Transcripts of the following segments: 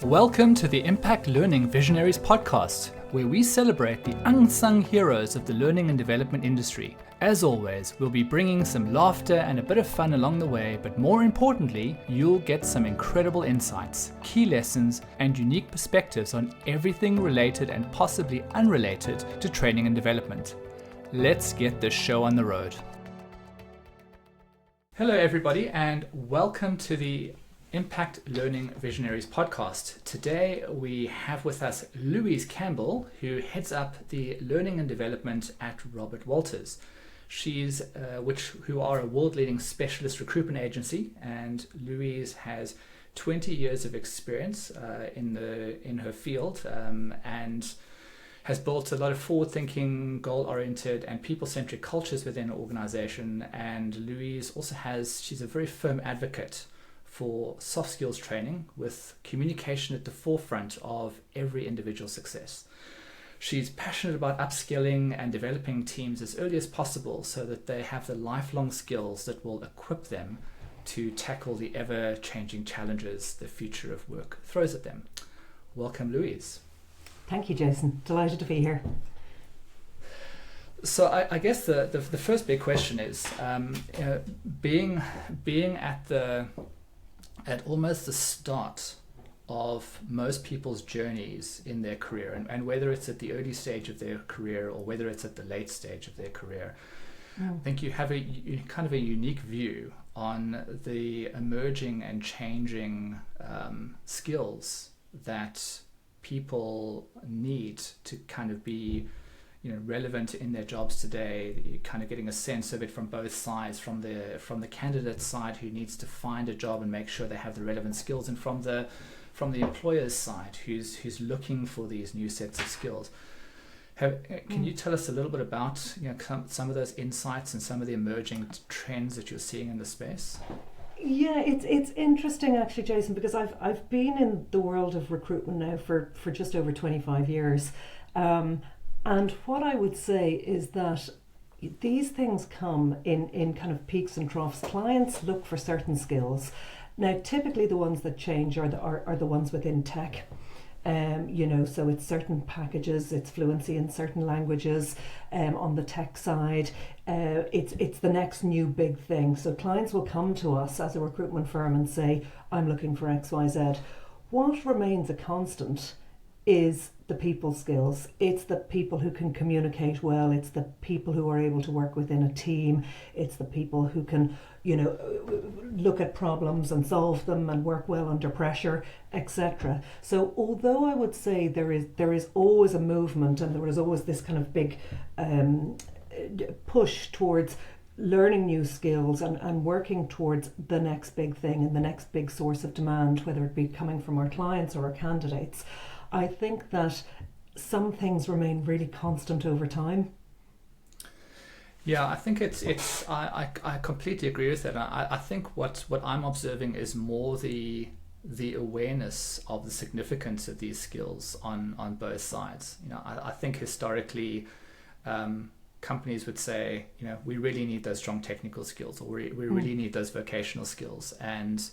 Welcome to the Impact Learning Visionaries podcast, where we celebrate the unsung heroes of the learning and development industry. As always, we'll be bringing some laughter and a bit of fun along the way, but more importantly, you'll get some incredible insights, key lessons, and unique perspectives on everything related and possibly unrelated to training and development. Let's get this show on the road. Hello everybody, and welcome to the Impact Learning Visionaries podcast. Today we have with us Louise Campbell, who heads up the learning and development at Robert Walters. She's who are a world-leading specialist recruitment agency, and Louise has 20 years of experience in her field and has built a lot of forward-thinking, goal-oriented, and people-centric cultures within her organization. And Louise also she's a very firm advocate for soft skills training, with communication at the forefront of every individual success. She's passionate about upskilling and developing teams as early as possible so that they have the lifelong skills that will equip them to tackle the ever-changing challenges the future of work throws at them. Welcome, Louise. Thank you, Jason. Delighted to be here. So I guess the first big question is being at almost the start of most people's journeys in their career, and whether it's at the early stage of their career or whether it's at the late stage of their career, I think you have a kind of a unique view on the emerging and changing skills that people need to kind of be relevant in their jobs today. You're kind of getting a sense of it from both sides, from the candidate side who needs to find a job and make sure they have the relevant skills, and from the employer's side who's looking for these new sets of skills. Can you tell us a little bit about some of those insights and some of the emerging trends that you're seeing in the space? Yeah, it's interesting actually, Jason, because I've been in the world of recruitment now for just over 25 years. And what I would say is that these things come in kind of peaks and troughs. Clients look for certain skills. Now, typically the ones that change are the ones within tech. So it's certain packages, it's fluency in certain languages on the tech side. It's the next new big thing. So clients will come to us as a recruitment firm and say, I'm looking for X, Y, Z. What remains a constant is the people skills. It's the people who can communicate well. It's the people who are able to work within a team. It's the people who can, look at problems and solve them and work well under pressure, etc. So although I would say there is always a movement, and there is always this kind of big push towards learning new skills and working towards the next big thing and the next big source of demand, whether it be coming from our clients or our candidates, I think that some things remain really constant over time. Yeah, I think I completely agree with that. I think what I'm observing is more the awareness of the significance of these skills on both sides. I think historically companies would say, we really need those strong technical skills, or we really need those vocational skills, and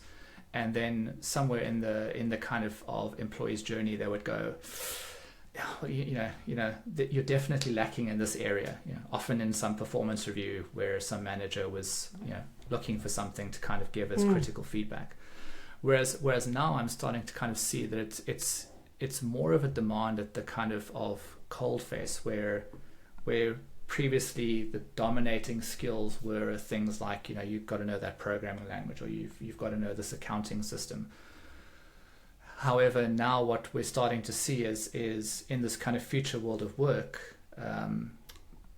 then somewhere in the kind of employee's journey, they would go, you're definitely lacking in this area. Often in some performance review where some manager was, looking for something to kind of give as critical feedback. Whereas now I'm starting to kind of see that it's more of a demand at the kind of cold face where previously the dominating skills were things like you've got to know that programming language, or you've got to know this accounting system. However, now what we're starting to see is in this kind of future world of work,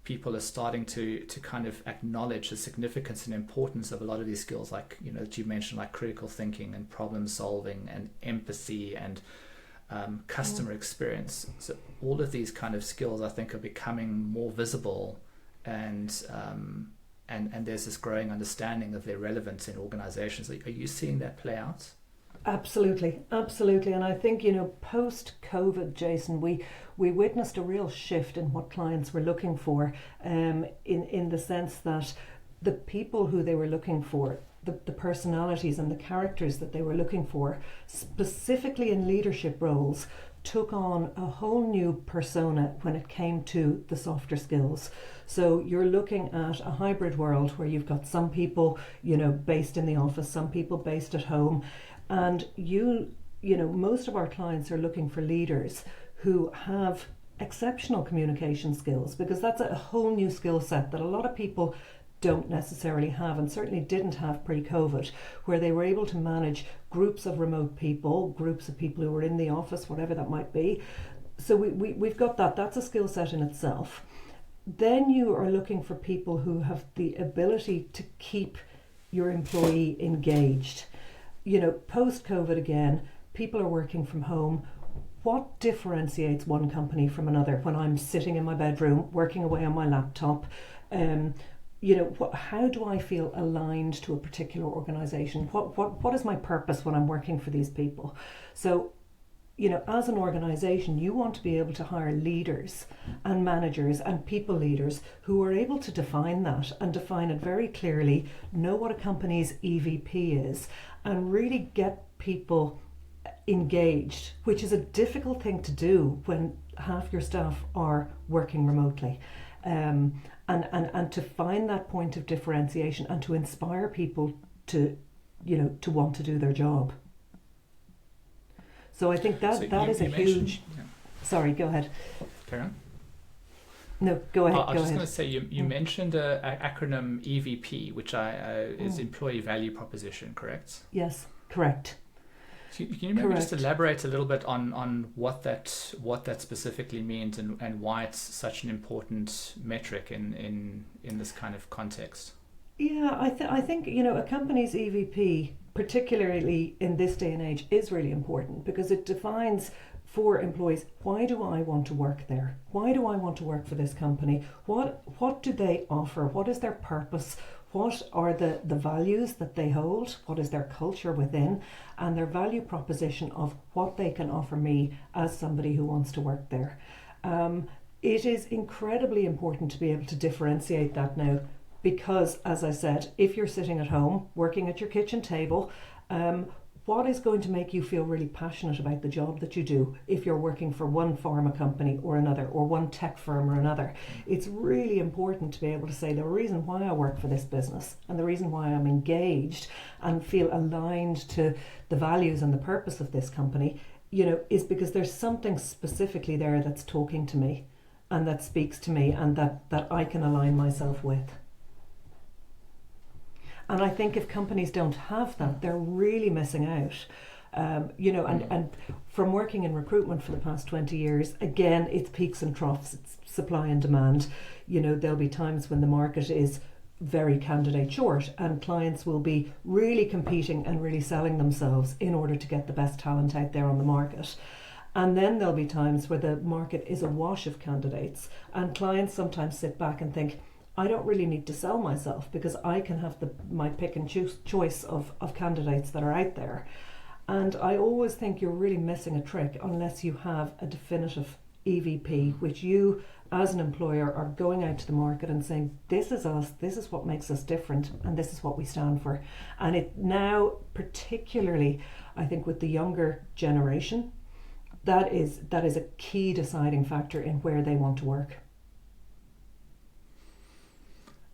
people are starting to kind of acknowledge the significance and importance of a lot of these skills, like that you mentioned, like critical thinking and problem solving and empathy and customer experience. So all of these kind of skills, I think, are becoming more visible, and there's this growing understanding of their relevance in organizations. Are you seeing that play out? Absolutely. And I think, post-COVID, Jason, we witnessed a real shift in what clients were looking for, in the sense that the people who they were looking for, the personalities and the characters that they were looking for, specifically in leadership roles, took on a whole new persona when it came to the softer skills. So you're looking at a hybrid world where you've got some people, based in the office, some people based at home, and most of our clients are looking for leaders who have exceptional communication skills, because that's a whole new skill set that a lot of people don't necessarily have, and certainly didn't have pre-COVID, where they were able to manage groups of remote people, groups of people who were in the office, whatever that might be. So we've got that. That's a skill set in itself. Then you are looking for people who have the ability to keep your employee engaged. Post-COVID again, people are working from home. What differentiates one company from another when I'm sitting in my bedroom working away on my laptop? How do I feel aligned to a particular organisation? What is my purpose when I'm working for these people? So, as an organisation, you want to be able to hire leaders and managers and people leaders who are able to define that and define it very clearly, know what a company's EVP is, and really get people engaged, which is a difficult thing to do when half your staff are working remotely. And to find that point of differentiation and to inspire people to want to do their job. So I think that is a huge. Yeah. Sorry, go ahead. Karen? No, go ahead. I was just going to say you mentioned an acronym EVP, which is Employee Value Proposition, correct? Yes, correct. Can you maybe just elaborate a little bit on what that specifically means and why it's such an important metric in this kind of context? Yeah, I think a company's EVP, particularly in this day and age, is really important because it defines for employees, why do I want to work there? Why do I want to work for this company? What do they offer? What is their purpose? What are the values that they hold? What is their culture within? And their value proposition of what they can offer me as somebody who wants to work there. It is incredibly important to be able to differentiate that now because, as I said, if you're sitting at home, working at your kitchen table, what is going to make you feel really passionate about the job that you do if you're working for one pharma company or another, or one tech firm or another? It's really important to be able to say the reason why I work for this business and the reason why I'm engaged and feel aligned to the values and the purpose of this company, is because there's something specifically there that's talking to me and that speaks to me and that I can align myself with. And I think if companies don't have that, they're really missing out. And from working in recruitment for the past 20 years, again, it's peaks and troughs, it's supply and demand. There'll be times when the market is very candidate short and clients will be really competing and really selling themselves in order to get the best talent out there on the market. And then there'll be times where the market is awash of candidates and clients sometimes sit back and think, I don't really need to sell myself because I can have my pick and choice of candidates that are out there. And I always think you're really missing a trick unless you have a definitive EVP, which you as an employer are going out to the market and saying, this is us, this is what makes us different, and this is what we stand for. And it now, particularly, I think with the younger generation, that is a key deciding factor in where they want to work.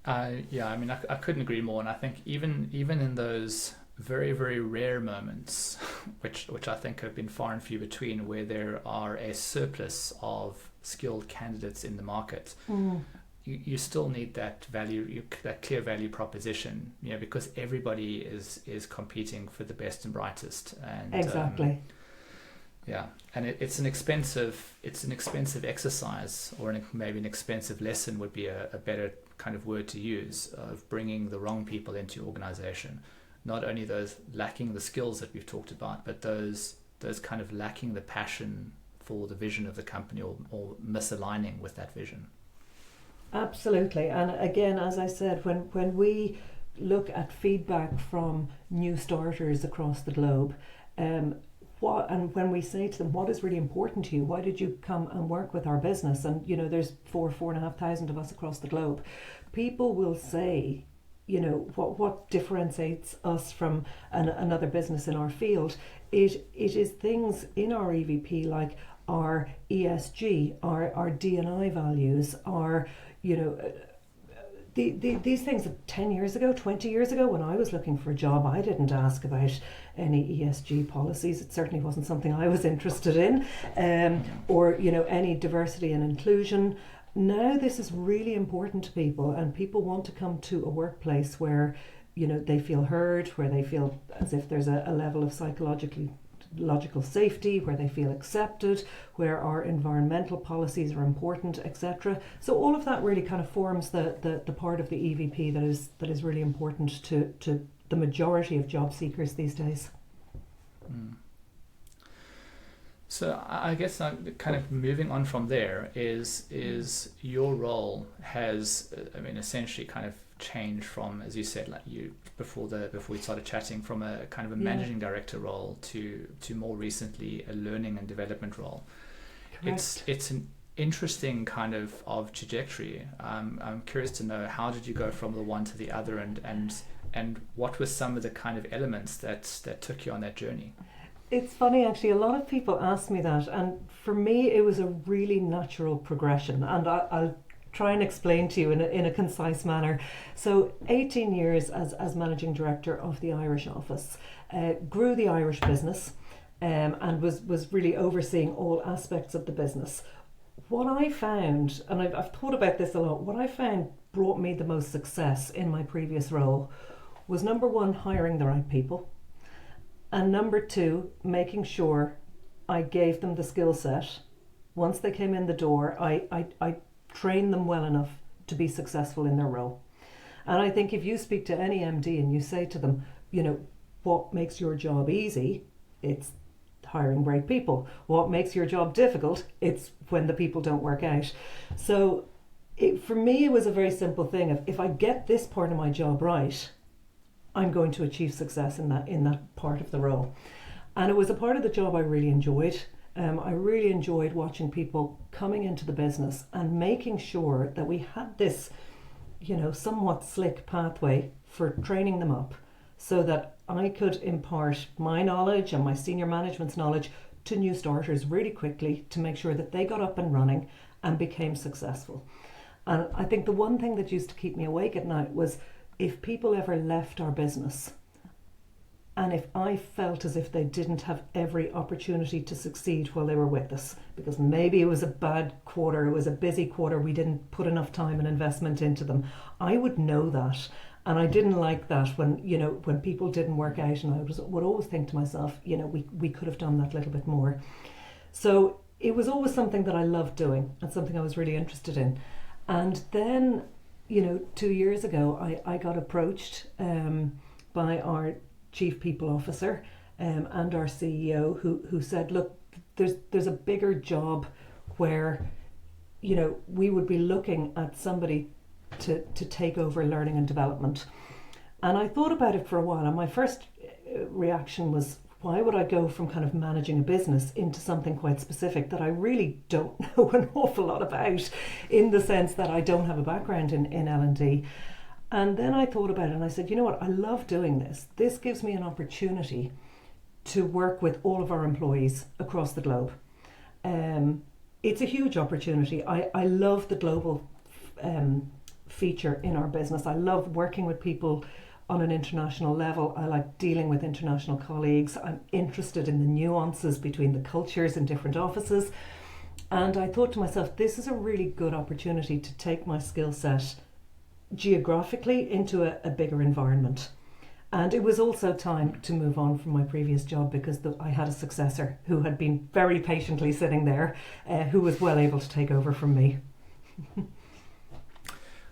I couldn't agree more, and I think even in those very, very rare moments, which I think have been far and few between, where there are a surplus of skilled candidates in the market, you still need that that clear value proposition, because everybody is competing for the best and brightest, and exactly. And it's an expensive exercise, or maybe an expensive lesson would be a better kind of word to use, of bringing the wrong people into your organization. Not only those lacking the skills that we've talked about, but those kind of lacking the passion for the vision of the company, or misaligning with that vision. Absolutely. And again, as I said, when we look at feedback from new starters across the globe, and when we say to them, what is really important to you? Why did you come and work with our business? And there's 4,500 of us across the globe. People will say what differentiates us from another business in our field. It is things in our EVP like our ESG, our D&I values, our these things that 10 years ago, 20 years ago, when I was looking for a job, I didn't ask about any ESG policies. It certainly wasn't something I was interested in, or any diversity and inclusion. Now this is really important to people, and people want to come to a workplace where they feel heard, where they feel as if there's a level of psychological safety, where they feel accepted, where our environmental policies are important, etc. So all of that really kind of forms the part of the EVP that is really important to the majority of job seekers these days. Mm. So I guess kind of moving on from there is your role has essentially kind of changed from, as you said, like before we started chatting, from a kind of a managing director role to more recently a learning and development role. Correct. It's an interesting kind of trajectory. I'm curious to know, how did you go from the one to the other, and what were some of the kind of elements that took you on that journey? It's funny, actually, a lot of people ask me that, and for me it was a really natural progression, and I'll try and explain to you in a concise manner. So 18 years as managing director of the Irish office, grew the Irish business, and was really overseeing all aspects of the business. What I found, and I've thought about this a lot, what I found brought me the most success in my previous role was, number one, hiring the right people. And number two, making sure I gave them the skill set. Once they came in the door, I trained them well enough to be successful in their role. And I think if you speak to any MD and you say to them, what makes your job easy? It's hiring great people. What makes your job difficult? It's when the people don't work out. So for me, it was a very simple thing of, if I get this part of my job right, I'm going to achieve success in that part of the role. And it was a part of the job I really enjoyed. I really enjoyed watching people coming into the business and making sure that we had this, somewhat slick pathway for training them up, so that I could impart my knowledge and my senior management's knowledge to new starters really quickly, to make sure that they got up and running and became successful. And I think the one thing that used to keep me awake at night was, if people ever left our business, and if I felt as if they didn't have every opportunity to succeed while they were with us, because maybe it was a bad quarter, it was a busy quarter, we didn't put enough time and investment into them, I would know that. And I didn't like that when people didn't work out, and I would always think to myself, we could have done that little bit more. So it was always something that I loved doing and something I was really interested in. And then 2 years ago, I got approached by our Chief People Officer and our CEO, who said, look, there's a bigger job where we would be looking at somebody to take over learning and development. And I thought about it for a while, and my first reaction was, why would I go from kind of managing a business into something quite specific that I really don't know an awful lot about, in the sense that I don't have a background in L&D. And then I thought about it and I said, you know what, I love doing this. This gives me an opportunity to work with all of our employees across the globe. It's a huge opportunity. I love the global feature in our business. I love working with people on an international level. I like dealing with international colleagues. I'm interested in the nuances between the cultures in different offices. And I thought to myself, this is a really good opportunity to take my skill set geographically into a bigger environment. And it was also time to move on from my previous job, because I had a successor who had been very patiently sitting there, who was well able to take over from me.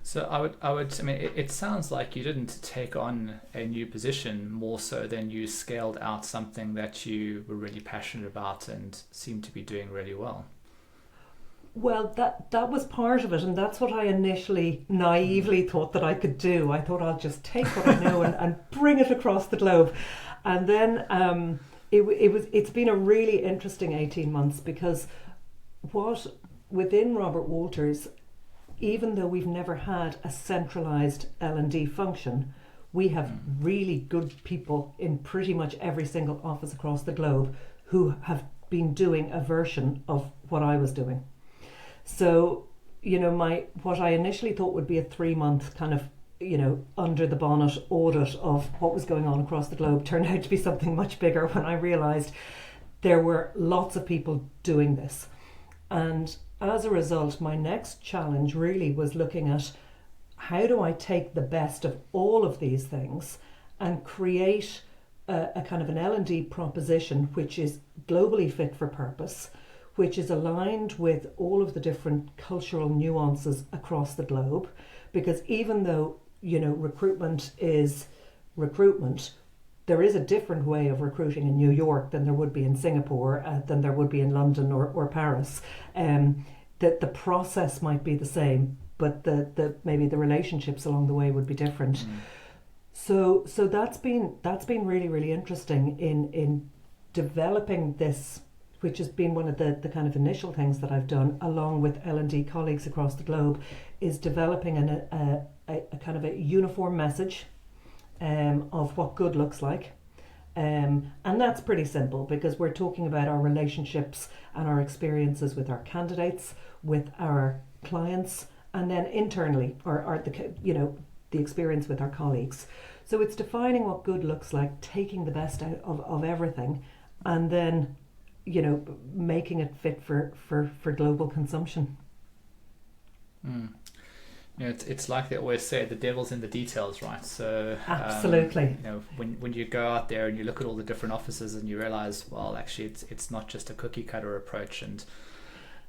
So it sounds like you didn't take on a new position more so than you scaled out something that you were really passionate about and seemed to be doing really well. Well, that was part of it, and that's what I initially naively thought that I could do. I thought, I'll just take what I know and bring it across the globe. And then it's been a really interesting 18 months, because within Robert Walters, even though we've never had a centralized L&D function, we have really good people in pretty much every single office across the globe who have been doing a version of what I was doing. So, what I initially thought would be a 3-month kind of, under the bonnet audit of what was going on across the globe turned out to be something much bigger when I realised there were lots of people doing this. And as a result, my next challenge really was looking at how do I take the best of all of these things and create a kind of an L&D proposition which is globally fit for purpose, which is aligned with all of the different cultural nuances across the globe. Because even though, recruitment is recruitment, there is a different way of recruiting in New York than there would be in Singapore, than there would be in London or Paris. That the process might be the same, but the maybe the relationships along the way would be different. So that's been really, really interesting in developing this, which has been one of the kind of initial things that I've done along with L&D colleagues across the globe, is developing a kind of a uniform message of what good looks like. And that's pretty simple because we're talking about our relationships and our experiences with our candidates, with our clients, and then internally, or the experience with our colleagues. So it's defining what good looks like, taking the best out of everything, and then making it fit for global consumption. It's like they always say, the devil's in the details, right? So absolutely. When you go out there and you look at all the different offices and you realize, well, actually it's not just a cookie cutter approach. And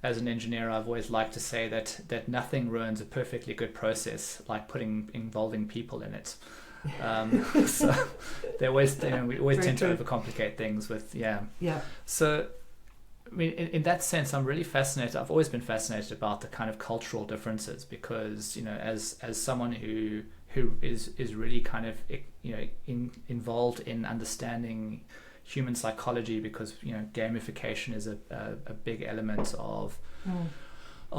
as an engineer, I've always liked to say that nothing ruins a perfectly good process like involving people in it. So we always tend to overcomplicate things with So I mean, in that sense, I'm really fascinated. I've always been fascinated about the kind of cultural differences because, as someone who is really kind of, involved in understanding human psychology, because, gamification is a big element of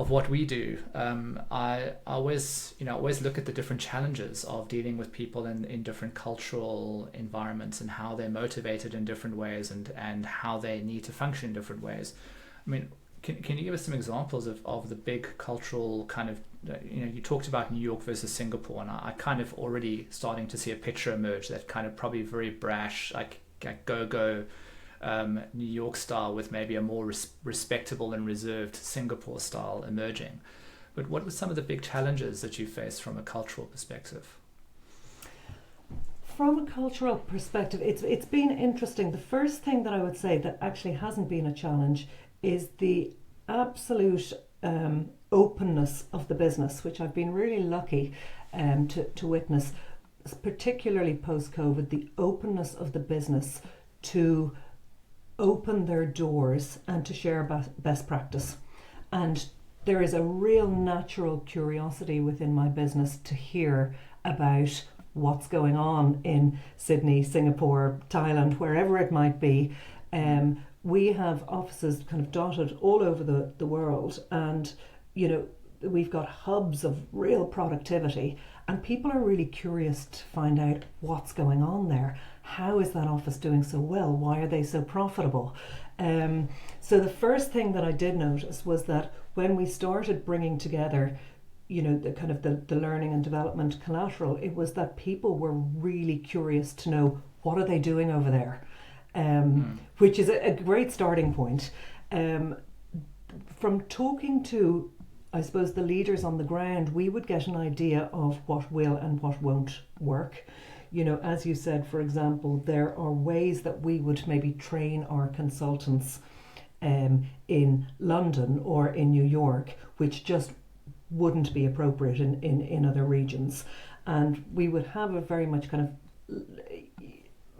what we do. I always look at the different challenges of dealing with people in different cultural environments and how they're motivated in different ways and how they need to function in different ways. I mean, can you give us some examples of the big cultural kind of, you talked about New York versus Singapore, and I kind of already starting to see a picture emerge that kind of probably very brash, like go New York style with maybe a more respectable and reserved Singapore style emerging. But what were some of the big challenges that you faced from a cultural perspective? From a cultural perspective, it's been interesting. The first thing that I would say that actually hasn't been a challenge is the absolute openness of the business, which I've been really lucky to witness, particularly post-COVID, the openness of the business to open their doors and to share best practice. And there is a real natural curiosity within my business to hear about what's going on in Sydney, Singapore, Thailand, wherever it might be. We have offices kind of dotted all over the world, and we've got hubs of real productivity, and people are really curious to find out what's going on there. How is that office doing so well? Why are they so profitable? So the first thing that I did notice was that when we started bringing together, the kind of the learning and development collateral, it was that people were really curious to know what are they doing over there, which is a great starting point. From talking to, I suppose, the leaders on the ground, we would get an idea of what will and what won't work. As you said, for example, there are ways that we would maybe train our consultants in London or in New York, which just wouldn't be appropriate in other regions. And we would have a very much kind of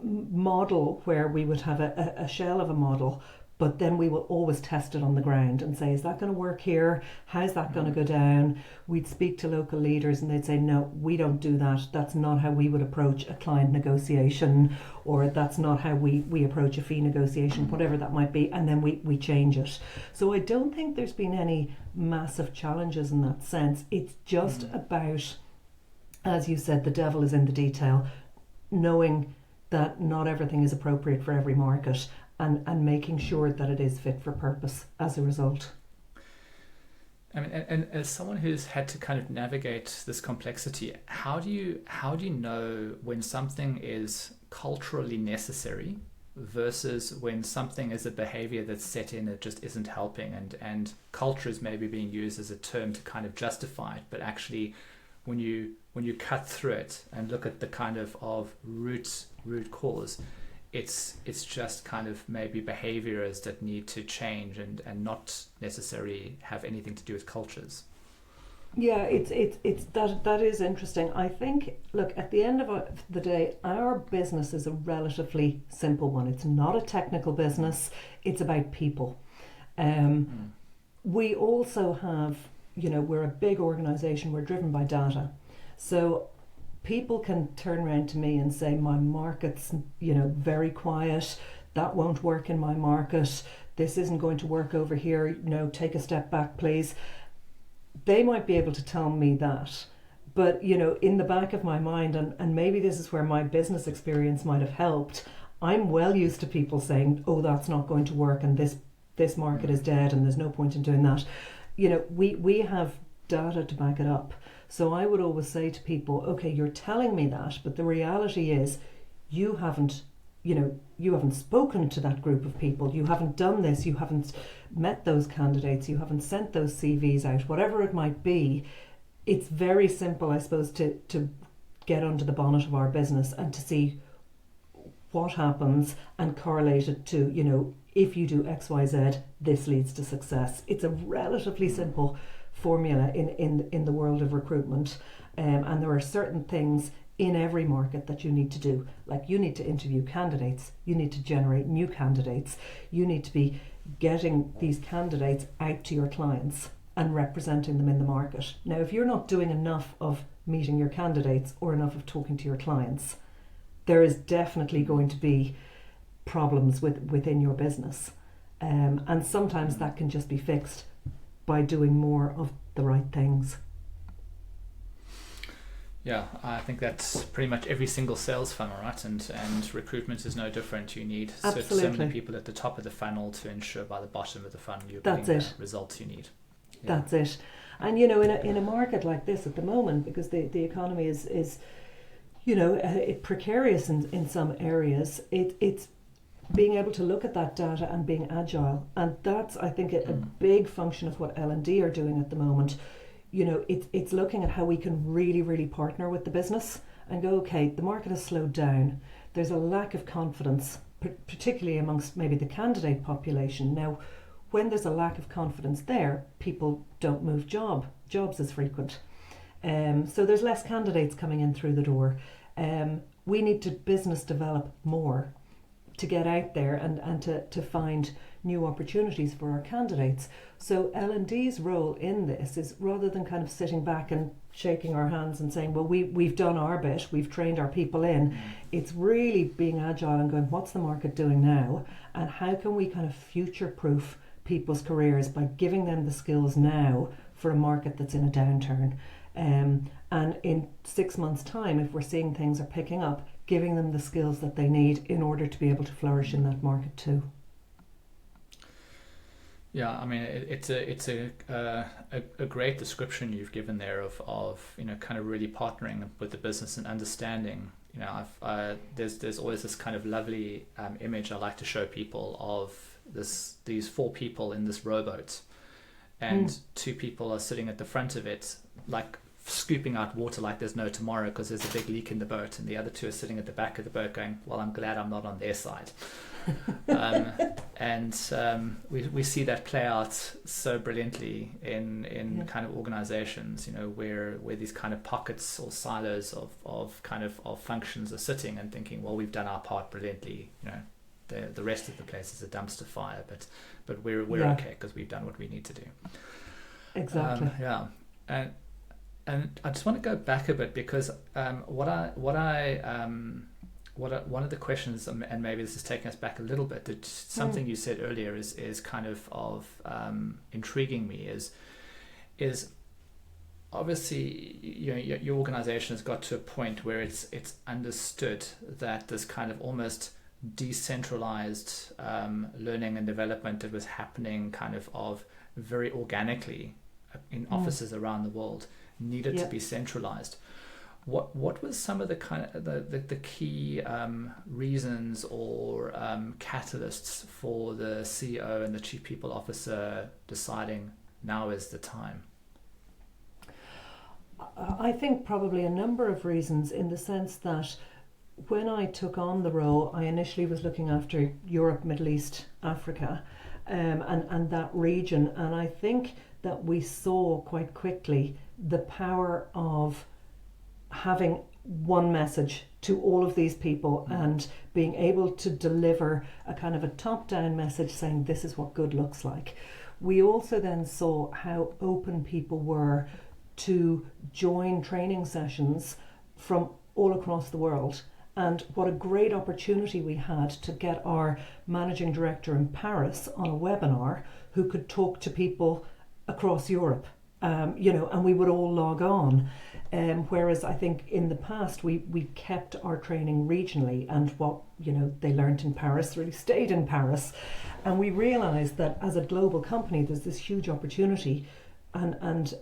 model where we would have a shell of a model, but then we will always test it on the ground and say, is that going to work here? How's that going to go down? We'd speak to local leaders and they'd say, no, we don't do that. That's not how we would approach a client negotiation, or that's not how we approach a fee negotiation, whatever that might be. And then we change it. So I don't think there's been any massive challenges in that sense. It's just about, as you said, the devil is in the detail, knowing that not everything is appropriate for every market, and making sure that it is fit for purpose as a result. I mean, and as someone who's had to kind of navigate this complexity, how do you know when something is culturally necessary versus when something is a behavior that's set in that just isn't helping, and culture is maybe being used as a term to kind of justify it, but actually when you cut through it and look at the kind of root cause, it's just kind of maybe behaviors that need to change and not necessarily have anything to do with cultures. Yeah, it's that is interesting. I think, look, at the end of the day, our business is a relatively simple one. It's not a technical business. It's about people. We also have, we're a big organization. We're driven by data. So people can turn around to me and say, my market's, very quiet. That won't work in my market. This isn't going to work over here. Take a step back, please. They might be able to tell me that. But, in the back of my mind, and maybe this is where my business experience might have helped, I'm well used to people saying, oh, that's not going to work, and this market is dead and there's no point in doing that. We have data to back it up. So I would always say to people, okay, you're telling me that, but the reality is you haven't spoken to that group of people. You haven't done this. You haven't met those candidates. You haven't sent those CVs out, whatever it might be. It's very simple, I suppose, to get under the bonnet of our business and to see what happens and correlate it to, if you do X, Y, Z, this leads to success. It's a relatively simple formula in the world of recruitment, and there are certain things in every market that you need to do. Like, you need to interview candidates, you need to generate new candidates, you need to be getting these candidates out to your clients and representing them in the market. Now, if you're not doing enough of meeting your candidates or enough of talking to your clients, there is definitely going to be problems within your business, and sometimes that can just be fixed by doing more of the right things. Yeah, I think that's pretty much every single sales funnel, right? And recruitment is no different. You need so many people at the top of the funnel to ensure by the bottom of the funnel you're getting the results you need. Yeah. That's it. And in a market like this at the moment, because the economy is precarious in some areas, it's being able to look at that data and being agile, and that's, I think, a big function of what L&D are doing at the moment. It's looking at how we can really, really partner with the business and go, okay, the market has slowed down. There's a lack of confidence, particularly amongst maybe the candidate population. Now, when there's a lack of confidence there, people don't move jobs as frequent. So there's less candidates coming in through the door. We need to business develop more to get out there and to find new opportunities for our candidates. So L&D's role in this is, rather than kind of sitting back and shaking our hands and saying, well, we've done our bit, we've trained our people in, it's really being agile and going, what's the market doing now, and how can we kind of future-proof people's careers by giving them the skills now for a market that's in a downturn. And in 6 months' time, if we're seeing things are picking up, giving them the skills that they need in order to be able to flourish in that market too. Yeah, I mean, it's a great description you've given there of kind of really partnering with the business and understanding. There's always this kind of lovely image I like to show people of these 4 people in this rowboat, and 2 people are sitting at the front of it, like scooping out water like there's no tomorrow because there's a big leak in the boat, and the other 2 are sitting at the back of the boat going, well, I'm glad I'm not on their side. We see that play out so brilliantly in kind of organizations, where these kind of pockets or silos of functions are sitting and thinking, well, we've done our part brilliantly, the rest of the place is a dumpster fire, but we're okay because we've done what we need to do. Exactly. And I just want to go back a bit, because one of the questions, and maybe this is taking us back a little bit, that something you said earlier is kind of intriguing me, is obviously, your organization has got to a point where it's understood that this kind of almost decentralized learning and development that was happening kind of very organically in offices around the world needed to be centralized. What was some of the kind of the key reasons or catalysts for the CEO and the Chief People Officer deciding now is the time? I think probably a number of reasons, in the sense that when I took on the role, I initially was looking after Europe, Middle East, Africa, and that region. And I think that we saw quite quickly the power of having one message to all of these people and being able to deliver a kind of a top-down message saying this is what good looks like. We also then saw how open people were to join training sessions from all across the world, and what a great opportunity we had to get our managing director in Paris on a webinar who could talk to people across Europe, and we would all log on. Whereas I think in the past we kept our training regionally, and what they learnt in Paris really stayed in Paris, and we realised that as a global company there's this huge opportunity, and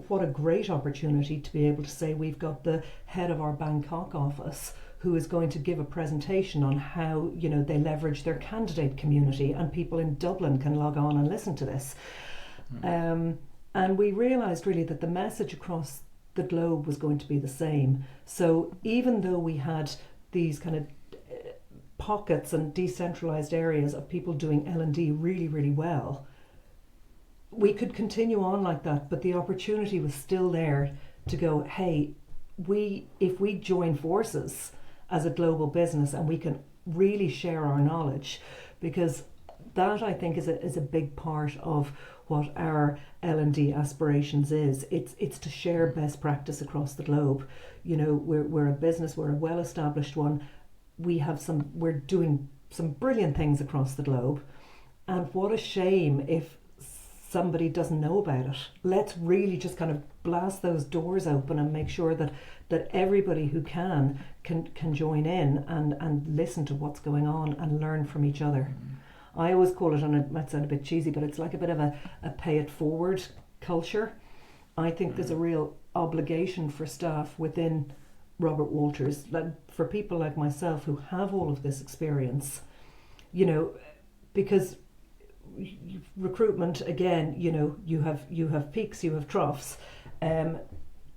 what a great opportunity to be able to say we've got the head of our Bangkok office who is going to give a presentation on how they leverage their candidate community, and people in Dublin can log on and listen to this. And we realised really that the message across the globe was going to be the same. So even though we had these kind of pockets and decentralised areas of people doing L&D really, really well, we could continue on like that, but the opportunity was still there to go, hey, if we join forces as a global business and we can really share our knowledge, because that I think is a big part of what our L&D aspirations is. It's to share best practice across the globe. We're a business, we're a well-established one. We're doing some brilliant things across the globe, and what a shame if somebody doesn't know about it. Let's really just kind of blast those doors open and make sure that everybody who can join in and listen to what's going on and learn from each other. I always call it, and it might sound a bit cheesy, but it's like a bit of a pay it forward culture. I think there's a real obligation for staff within Robert Walters, like for people like myself who have all of this experience, because recruitment, again, you have peaks, you have troughs.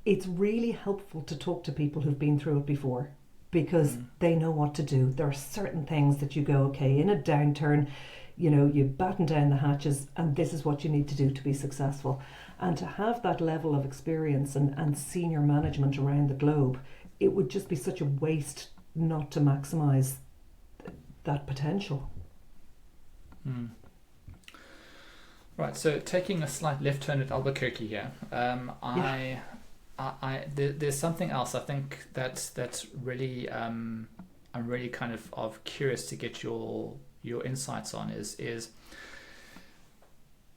It's really helpful to talk to people who've been through it before, because they know what to do. There are certain things that you go, okay, in a downturn, you batten down the hatches and this is what you need to do to be successful. And to have that level of experience and senior management around the globe, it would just be such a waste not to maximise that potential. Right, so taking a slight left turn at Albuquerque here, there's something else I think that's really I'm really kind of curious to get your insights on is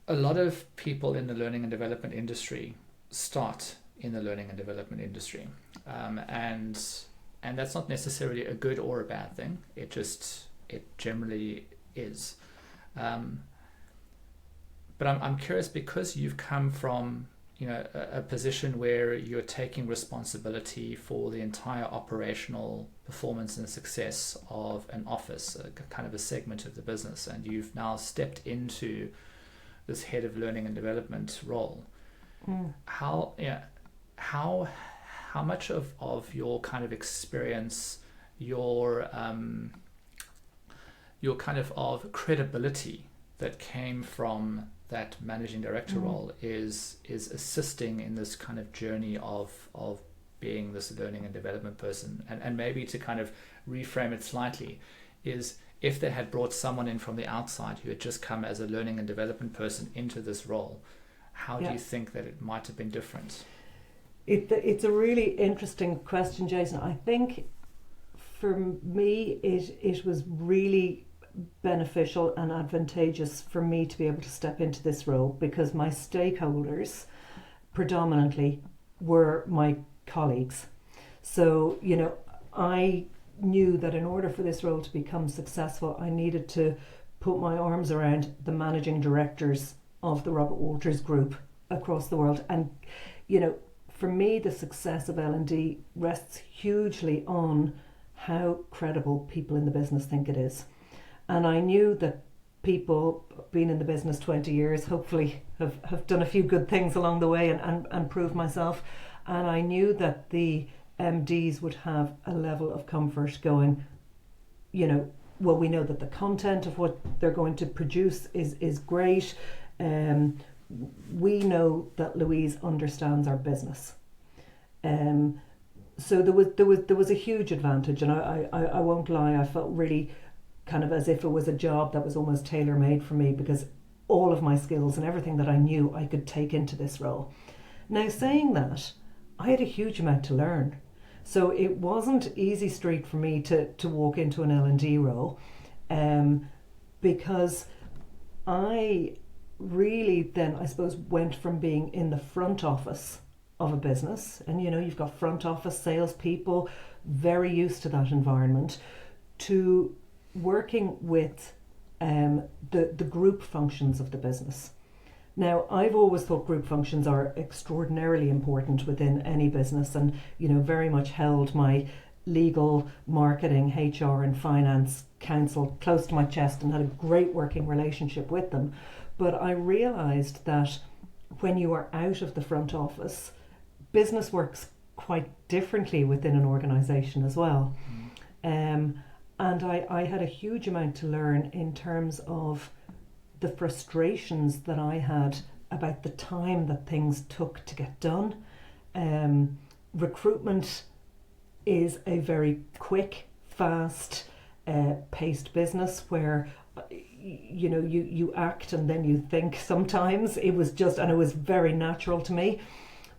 a lot of people in the learning and development industry start in the learning and development industry, and that's not necessarily a good or a bad thing. It generally is. But I'm curious, because you've come from a position where you're taking responsibility for the entire operational performance and success of an office, a kind of a segment of the business, and you've now stepped into this head of learning and development role. How much of your kind of experience, your kind of credibility that came from that managing director role is assisting in this kind of journey of being this learning and development person? And maybe to kind of reframe it slightly, is if they had brought someone in from the outside who had just come as a learning and development person into this role, how do you think that it might have been different? It's a really interesting question, Jason. I think for me, it was really beneficial and advantageous for me to be able to step into this role, because my stakeholders predominantly were my colleagues. So, I knew that in order for this role to become successful, I needed to put my arms around the managing directors of the Robert Walters Group across the world. And, for me, the success of L&D rests hugely on how credible people in the business think it is. And I knew that people being in the business 20 years hopefully have done a few good things along the way and proved myself. And I knew that the MDs would have a level of comfort going, well, we know that the content of what they're going to produce is great. We know that Louise understands our business. So there was a huge advantage, and I won't lie, I felt really kind of as if it was a job that was almost tailor-made for me, because all of my skills and everything that I knew I could take into this role. Now, saying that, I had a huge amount to learn. So it wasn't easy street for me to walk into an L&D role, because I really then, I suppose, went from being in the front office of a business, and you've got front office salespeople, very used to that environment, to working with the group functions of the business. Now, I've always thought group functions are extraordinarily important within any business, and very much held my legal, marketing, HR and finance counsel close to my chest and had a great working relationship with them. But I realised that when you are out of the front office, business works quite differently within an organisation as well. And I had a huge amount to learn in terms of the frustrations that I had about the time that things took to get done. Recruitment is a very quick, fast, paced business where you act and then you think. Sometimes it was very natural to me,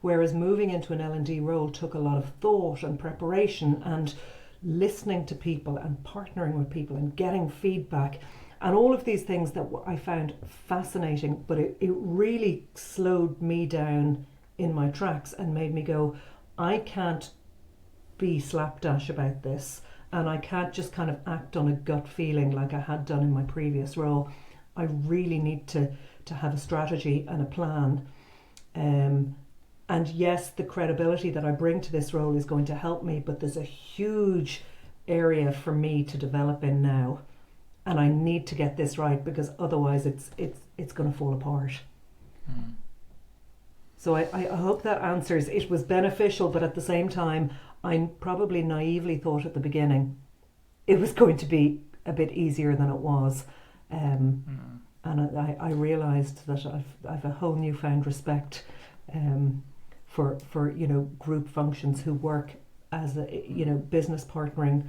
whereas moving into an L&D role took a lot of thought and preparation and listening to people and partnering with people and getting feedback and all of these things that I found fascinating, but it really slowed me down in my tracks and made me go, I can't be slapdash about this, and I can't just kind of act on a gut feeling like I had done in my previous role. I really need to have a strategy and a plan. And yes, the credibility that I bring to this role is going to help me, but there's a huge area for me to develop in now. And I need to get this right, because otherwise it's going to fall apart. So I hope that answers. It was beneficial, but at the same time, I probably naively thought at the beginning it was going to be a bit easier than it was. And I realised that I've a whole newfound respect for group functions who work as a business partnering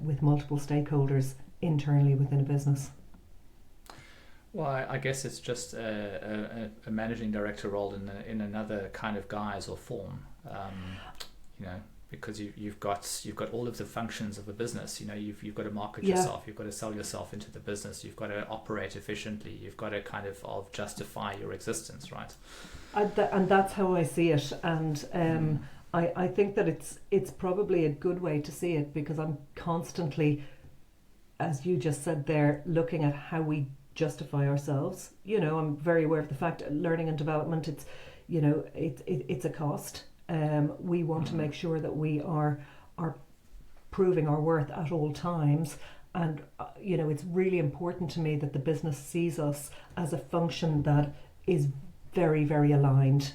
with multiple stakeholders internally within a business. Well, I guess it's just a managing director role in another kind of guise or form, because you've got all of the functions of a business. You've got to market yourself, you've got to sell yourself into the business, you've got to operate efficiently, you've got to kind of justify your existence, right? And that's how I see it. And I think that it's probably a good way to see it, because I'm constantly, as you just said there, looking at how we justify ourselves. I'm very aware of the fact that learning and development, it's a cost. We want to make sure that we are proving our worth at all times, and it's really important to me that the business sees us as a function that is very, very aligned,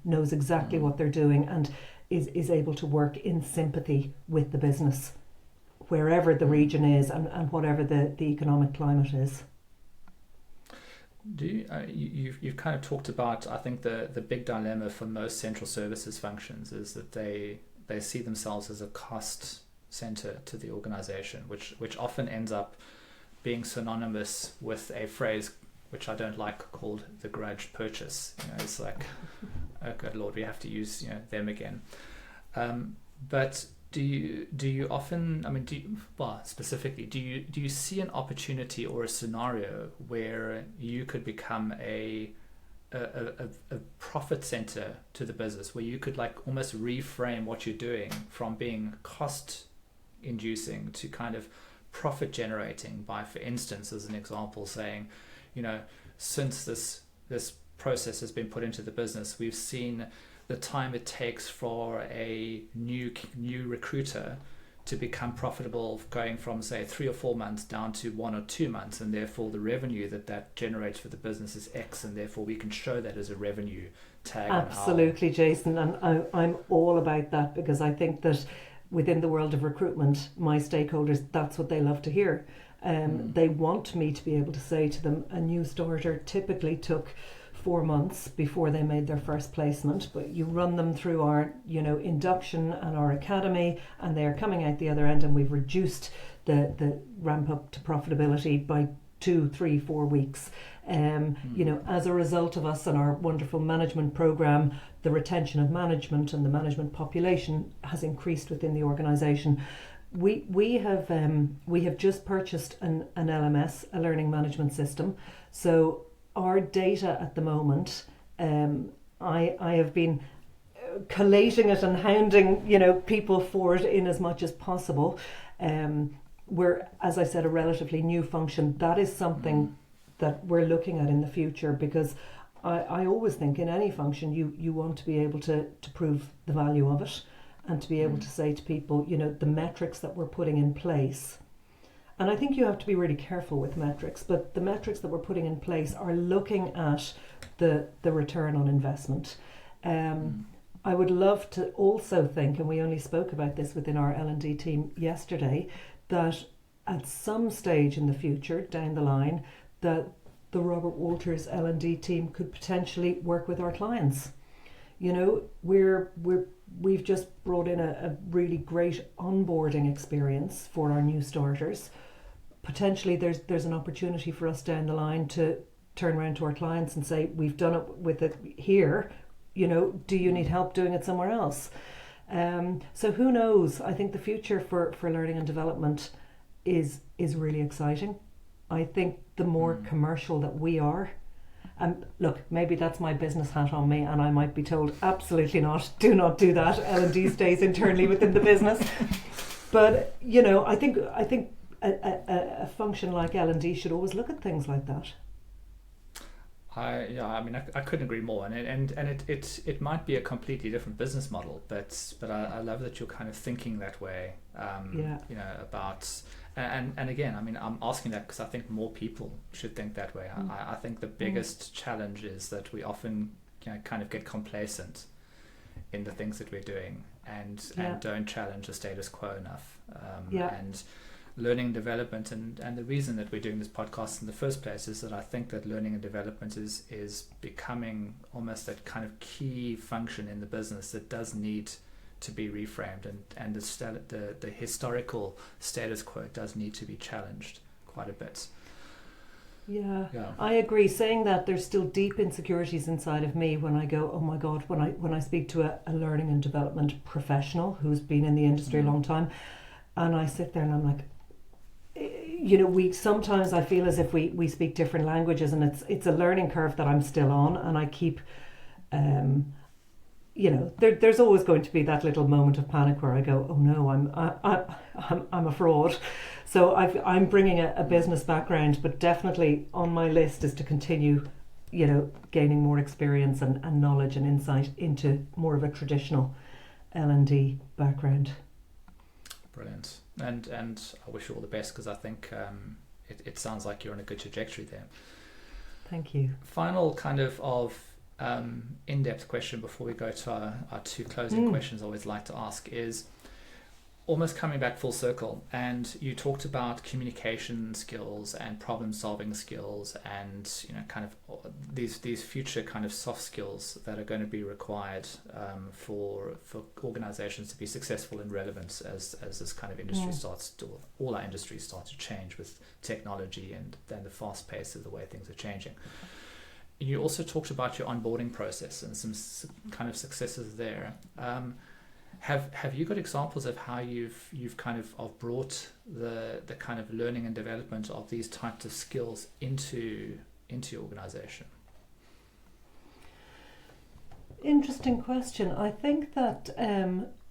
knows exactly what they're doing, and is able to work in sympathy with the business, wherever the region is and whatever the economic climate is. Do you've kind of talked about, I think the big dilemma for most central services functions is that they see themselves as a cost center to the organization, which often ends up being synonymous with a phrase which I don't like, called the grudge purchase. It's like, oh good Lord, we have to use them again. But do you often, specifically, do you see an opportunity or a scenario where you could become a profit center to the business, where you could like almost reframe what you're doing from being cost inducing to kind of profit generating by, for instance, as an example, saying, since this process has been put into the business, we've seen the time it takes for a new recruiter to become profitable, going from say 3 or 4 months down to 1 or 2 months, and therefore the revenue that generates for the business is X, and therefore we can show that as a revenue tag. Absolutely, Jason, and I'm all about that, because I think that within the world of recruitment, my stakeholders, that's what they love to hear. They want me to be able to say to them, a new starter typically took 4 months before they made their first placement, but you run them through our induction and our academy, and they are coming out the other end, and we've reduced the ramp up to profitability by 2, 3, 4 weeks. As a result of us and our wonderful management program, the retention of management and the management population has increased within the organization. We have just purchased an LMS, a learning management system. So our data at the moment, I have been collating it and hounding people for it in as much as possible. We're, as I said, a relatively new function. That is something that we're looking at in the future, because I always think in any function you want to be able to prove the value of it, and to be able to say to people, the metrics that we're putting in place. And I think you have to be really careful with metrics, but the metrics that we're putting in place are looking at the return on investment. I would love to also think, and we only spoke about this within our L&D team yesterday, that at some stage in the future, down the line, that the Robert Walters L&D team could potentially work with our clients. We've just brought in a really great onboarding experience for our new starters. Potentially there's an opportunity for us down the line to turn around to our clients and say, we've done it with it here, do you need help doing it somewhere else? So who knows? I think the future for learning and development is really exciting. I think the more commercial that we are, and look, maybe that's my business hat on me, and I might be told, absolutely not, do not do that. L&D stays internally within the business. But I think a function like L&D should always look at things like that. I couldn't agree more, and it might be a completely different business model, but I love that you're kind of thinking that way. About. And again, I'm asking that because I think more people should think that way. I think the biggest challenge is that we often kind of get complacent in the things that we're doing and don't challenge the status quo enough. And learning and development, and the reason that we're doing this podcast in the first place is that I think that learning and development is becoming almost that kind of key function in the business that does need to be reframed, and the historical status quo does need to be challenged quite a bit. Yeah, I agree. Saying that, there's still deep insecurities inside of me when I go, oh my God, when I speak to a learning and development professional who's been in the industry a long time, and I sit there and I'm like, sometimes I feel as if we speak different languages, and it's a learning curve that I'm still on, and I keep there's always going to be that little moment of panic where I go, oh no, I'm a fraud. So I'm bringing a business background, but definitely on my list is to continue, gaining more experience and knowledge and insight into more of a traditional L&D background. Brilliant. And I wish you all the best, because I think it sounds like you're on a good trajectory there. Thank you. Final kind of in-depth question before we go to our two closing questions I always like to ask is, almost coming back full circle, and you talked about communication skills and problem solving skills, and kind of these future kind of soft skills that are going to be required for organizations to be successful and relevant as this kind of industry starts to, all our industries start to change with technology and then the fast pace of the way things are changing. You also talked about your onboarding process and some kind of successes there. Have you got examples of how you've kind of brought the kind of learning and development of these types of skills into your organization? Interesting question. I think that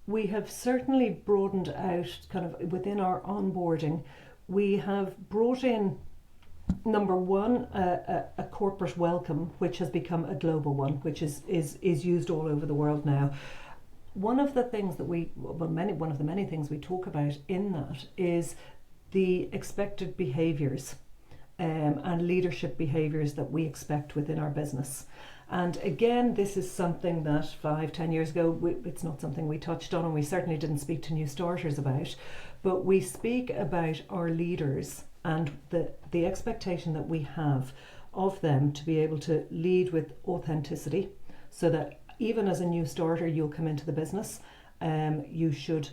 we have certainly broadened out kind of within our onboarding. We have brought in, number one, a corporate welcome, which has become a global one, which is used all over the world now. One of the things that one of the many things we talk about in that is the expected behaviours and leadership behaviours that we expect within our business. And again, this is something that 5-10 years ago, it's not something we touched on, and we certainly didn't speak to new starters about, but we speak about our leaders and the expectation that we have of them to be able to lead with authenticity, so that even as a new starter, you'll come into the business, you should,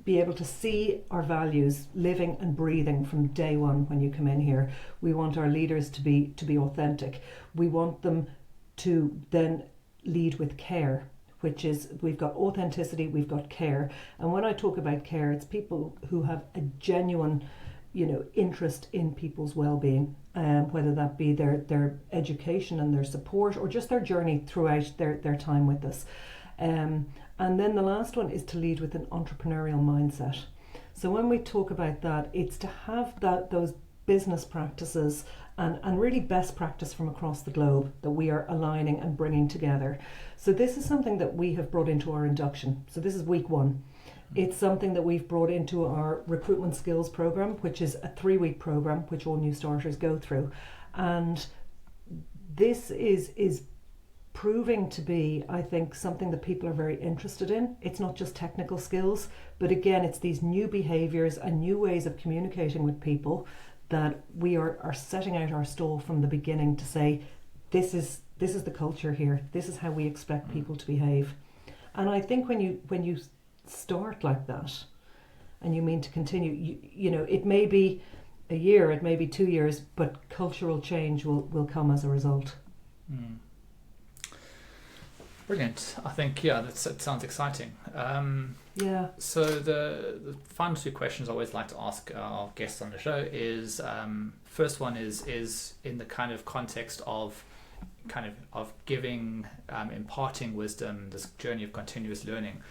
be able to see our values living and breathing from day one when you come in here. We want our leaders to be authentic. We want them to then lead with care, which is, we've got authenticity, we've got care. And when I talk about care, it's people who have a genuine interest in people's well-being, whether that be their education and their support, or just their journey throughout their time with us. And then the last one is to lead with an entrepreneurial mindset. So when we talk about that, it's to have those business practices and really best practice from across the globe that we are aligning and bringing together. So this is something that we have brought into our induction. So this is week 1. It's something that we've brought into our recruitment skills program, which is a 3-week program which all new starters go through. And this is proving to be, I think, something that people are very interested in. It's not just technical skills, but again, it's these new behaviours and new ways of communicating with people that we are setting out our stall from the beginning to say, this is the culture here. This is how we expect people to behave. And I think when you start like that and you mean to continue, it may be a year, it may be 2 years, but cultural change will come as a result. Brilliant. I think that sounds exciting. So the final 2 questions I always like to ask our guests on the show is, first one is in the kind of context of giving, imparting wisdom, this journey of continuous learning.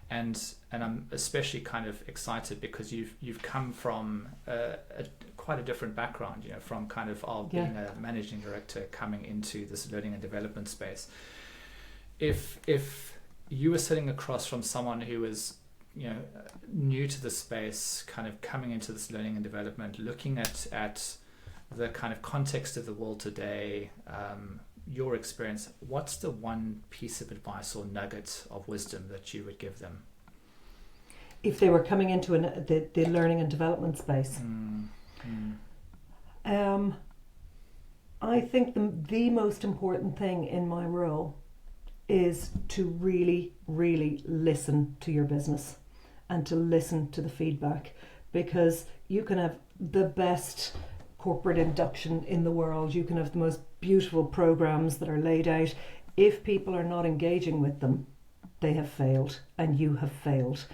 And I'm especially kind of excited because you've come from quite a different background, from kind of being a managing director coming into this learning and development space. If you were sitting across from someone who was new to the space, kind of coming into this learning and development, looking at the kind of context of the world today, your experience, what's the one piece of advice or nugget of wisdom that you would give them? If they were coming into the learning and development space? I think the most important thing in my role is to really, really listen to your business and to listen to the feedback, because you can have the best corporate induction in the world, you can have the most beautiful programs that are laid out. If people are not engaging with them, they have failed and you have failed.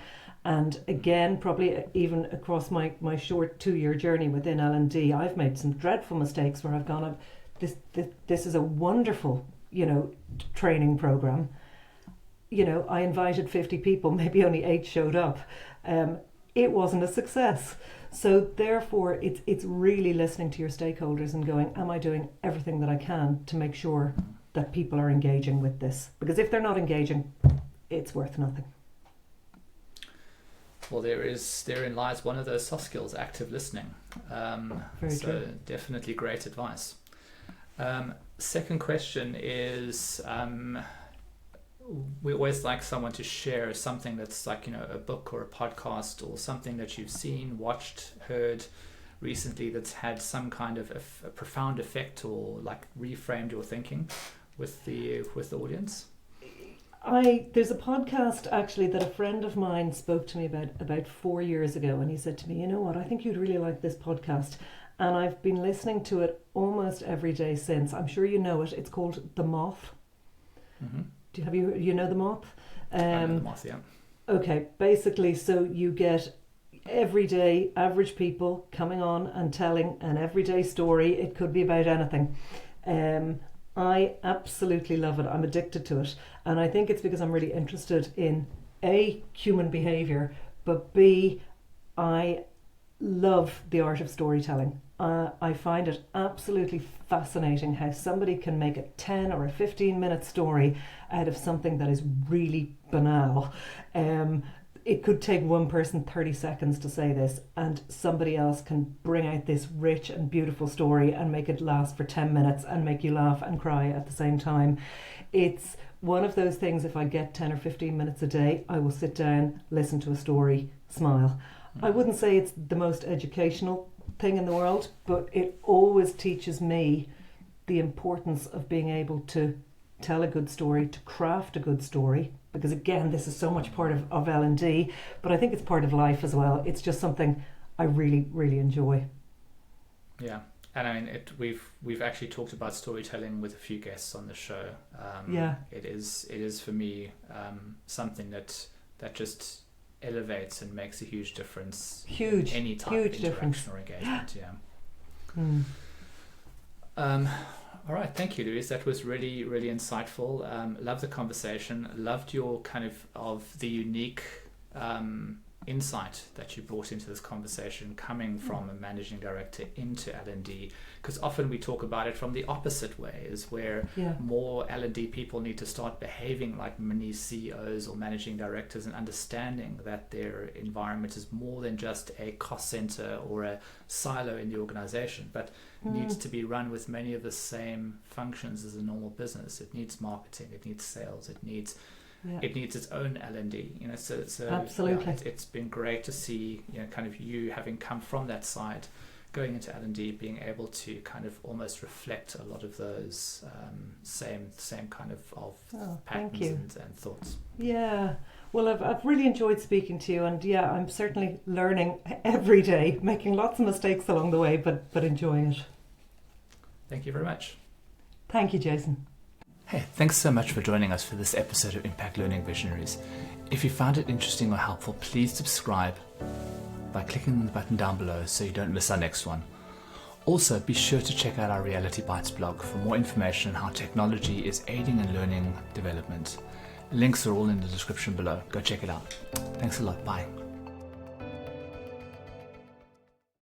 And again, probably even across my short 2-year journey within L&D, I've made some dreadful mistakes where I've gone, this is a wonderful training program. I invited 50 people, maybe only 8 showed up. It wasn't a success. So therefore, it's really listening to your stakeholders and going, am I doing everything that I can to make sure that people are engaging with this? Because if they're not engaging, it's worth nothing. Well, therein lies one of those soft skills, active listening. Very true. Definitely great advice. Second question is, we always like someone to share something that's like, a book or a podcast or something that you've seen, watched, heard recently that's had some kind of a profound effect or like reframed your thinking with the audience. There's a podcast actually that a friend of mine spoke to me about 4 years ago, and he said to me, you know what, I think you'd really like this podcast. And I've been listening to it almost every day since. I'm sure you know it. It's called The Moth. Mm-hmm. You know The Moth? I know The Moth, yeah. Okay, basically, so you get everyday average people coming on and telling an everyday story. It could be about anything. I absolutely love it. I'm addicted to it. And I think it's because I'm really interested in A, human behaviour, but B, I love the art of storytelling. I find it absolutely fascinating how somebody can make a 10 or a 15-minute story out of something that is really banal. It could take one person 30 seconds to say this, and somebody else can bring out this rich and beautiful story and make it last for 10 minutes and make you laugh and cry at the same time. It's one of those things, if I get 10 or 15 minutes a day, I will sit down, listen to a story, smile. I wouldn't say it's the most educational thing in the world, but it always teaches me the importance of being able to tell a good story, to craft a good story, because again, this is so much part of L&D, but I think it's part of life as well. It's just something I really, really enjoy. Yeah, and I mean, we've actually talked about storytelling with a few guests on the show. It is for me something that just elevates and makes a huge difference. In any type of interaction or engagement. Yeah. All right, thank you, Louise. That was really, really insightful. Loved the conversation. Loved your kind of the unique insight that you brought into this conversation, coming from a managing director into L&D, because often we talk about it from the opposite way, is where more L&D people need to start behaving like mini CEOs or managing directors and understanding that their environment is more than just a cost center or a silo in the organization, but needs to be run with many of the same functions as a normal business. It needs marketing, it needs sales, it needs its own L&D, so absolutely. It's been great to see, kind of you having come from that side, going into L&D, being able to kind of almost reflect a lot of those same kind of patterns and thoughts. Yeah. Well, I've really enjoyed speaking to you, and I'm certainly learning every day, making lots of mistakes along the way, but enjoying it. Thank you very much. Thank you, Jason. Hey, thanks so much for joining us for this episode of Impact Learning Visionaries. If you found it interesting or helpful, please subscribe by clicking on the button down below so you don't miss our next one. Also, be sure to check out our Reality Bites blog for more information on how technology is aiding in learning development. Links are all in the description below. Go check it out. Thanks a lot. Bye.